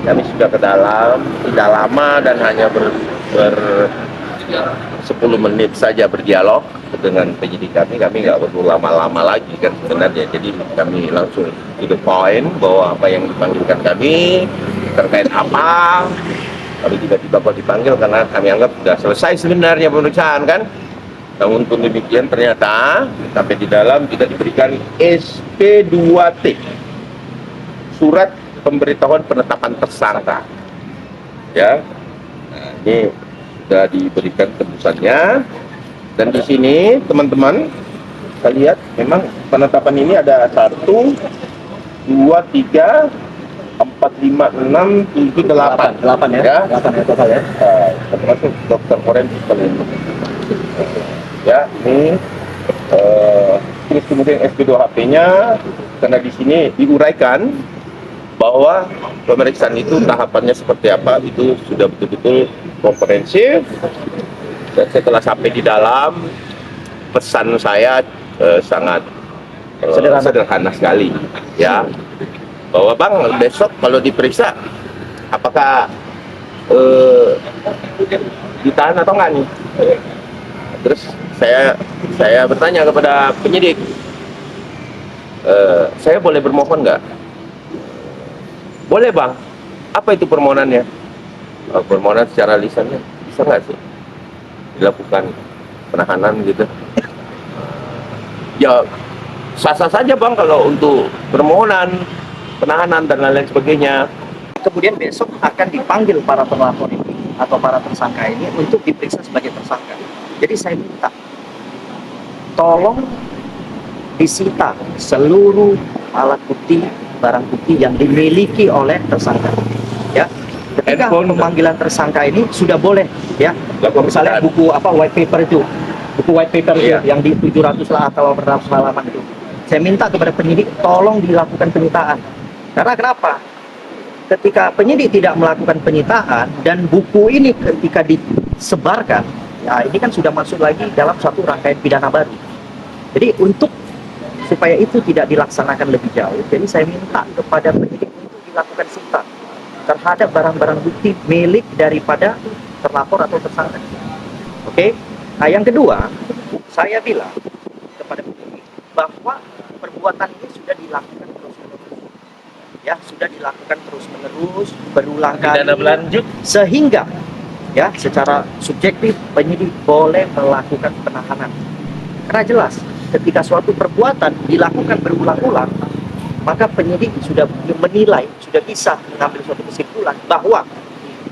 kami sudah ke dalam, tidak lama dan hanya ber 10 menit saja berdialog dengan penyidik kami nggak perlu lama-lama lagi kan sebenarnya. Jadi kami langsung to the point bahwa apa yang dipanggilkan kami terkait apa. Kami tiba-tiba kok dipanggil karena kami anggap sudah selesai sebenarnya pemeriksaan kan. Namun pun demikian ternyata sampai di dalam kita diberikan SP2T, surat pemberitahuan penetapan tersangka. Ya, nah, ini sudah diberikan tembusannya. Dan di sini teman-teman, kita lihat memang penetapan ini ada 1, 2, 3, 4, 5, 6, 7, 8 ya, 8 ya total ya, termasuk dokter forensik ya. Ini terus kemudian SP2HP-nya, karena di sini diuraikan bahwa pemeriksaan itu tahapannya seperti apa, itu sudah betul-betul komprehensif. Dan setelah sampai di dalam, pesan saya sangat sederhana sekali ya, bahwa Bang besok kalau diperiksa apakah ditahan atau enggak nih. Terus saya bertanya kepada penyidik, saya boleh bermohon nggak? Boleh Bang. Apa itu permohonannya? Permohonan secara lisannya bisa nggak sih dilakukan penahanan gitu? Ya sah-sah saja Bang kalau untuk permohonan penahanan dan lain-lain sebagainya. Kemudian besok akan dipanggil para pelapor ini atau para tersangka ini untuk diperiksa sebagai tersangka. Jadi saya minta tolong disita seluruh alat bukti, barang bukti yang dimiliki oleh tersangka. Ya, ketika pemanggilan tersangka ini sudah boleh ya. Misalnya buku white paper itu, yang di 700 lah atau berapa halaman itu. Saya minta kepada penyidik tolong dilakukan penyitaan. Karena kenapa? Ketika penyidik tidak melakukan penyitaan dan buku ini ketika disebarkan, ya ini kan sudah masuk lagi dalam suatu rangkaian pidana baru. Jadi untuk supaya itu tidak dilaksanakan lebih jauh, jadi saya minta kepada penyidik untuk dilakukan sita terhadap barang-barang bukti milik daripada terlapor atau tersangka. Oke? Nah yang kedua, saya bilang kepada penyidik bahwa perbuatan ini sudah dilakukan terus-menerus. Ya, sudah dilakukan terus-menerus, berulang kali, berlanjut, sehingga ya secara subjektif penyidik boleh melakukan penahanan. Karena jelas ketika suatu perbuatan dilakukan berulang-ulang, maka penyidik sudah menilai, sudah bisa mengambil suatu kesimpulan bahwa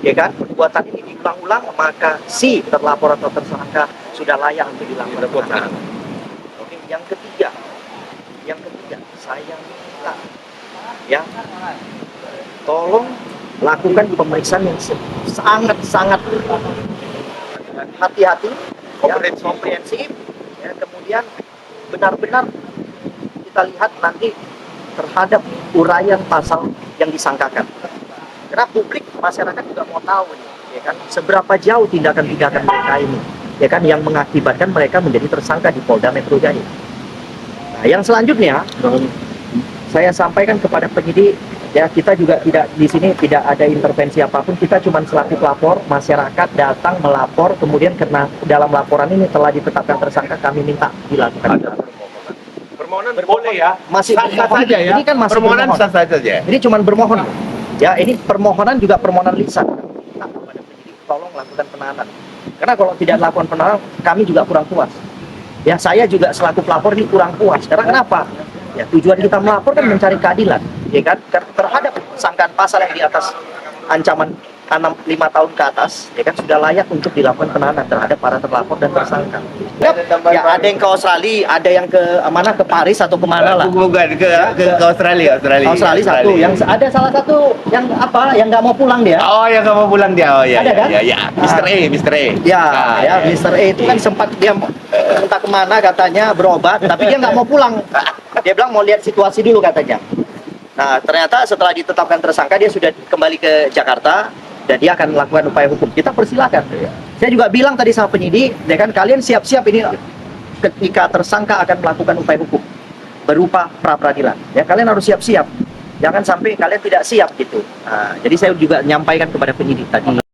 ya kan perbuatan ini diulang-ulang, maka si terlapor atau tersangka sudah layak untuk dilakukan penahanan. Oke, yang ketiga saya minta ya tolong lakukan pemeriksaan yang sangat hati-hati, komprehensif ya, kemudian benar-benar kita lihat nanti terhadap uraian pasal yang disangkakan. Karena publik, masyarakat juga mau tahu nih, ya kan, seberapa jauh tindakan-tindakan mereka ini, ya kan, yang mengakibatkan mereka menjadi tersangka di Polda Metro Jaya. Nah, yang selanjutnya saya sampaikan kepada penyidik, ya kita juga tidak di sini tidak ada intervensi apapun, kita cuma selaku pelapor, masyarakat datang melapor, kemudian karena dalam laporan ini telah ditetapkan tersangka, kami minta dilakukan permohonan boleh ya, masih sah saja ya. Ini kan masih permohonan sah saja. Ini cuma bermohon. Ya, ini permohonan juga permohonan lisan. Nah, kepada penyidik tolong lakukan penahanan. Karena kalau tidak lakukan penahanan, kami juga kurang puas. Ya, saya juga selaku pelapor ini kurang puas. Karena kenapa? Ya, tujuan kita melapor kan mencari keadilan, ya kan? Terhadap sangkaan pasal yang di atas ancaman 5 tahun ke atas, ya kan, sudah layak untuk dilakukan penahanan terhadap para terlapor dan tersangka. Ya, ada yang ke Australia, ada yang ke mana, ke Paris atau kemana lah. Bukan ke Australia. Australia satu, yang ada salah satu yang apa, yang nggak mau pulang dia. Oh, yang nggak mau pulang dia. Oh ya. Ada kan? Ya. Mr. A. Ya, Mr. A itu kan sempat dia entah kemana katanya berobat, tapi dia nggak mau pulang. Dia bilang mau lihat situasi dulu katanya. Nah, ternyata setelah ditetapkan tersangka dia sudah kembali ke Jakarta dan dia akan melakukan upaya hukum. Kita persilakan. Saya juga bilang tadi sama penyidik, ya kan, kalian siap-siap ini ketika tersangka akan melakukan upaya hukum berupa pra peradilan. Ya, kalian harus siap-siap. Jangan sampai kalian tidak siap gitu. Jadi saya juga menyampaikan kepada penyidik tadi.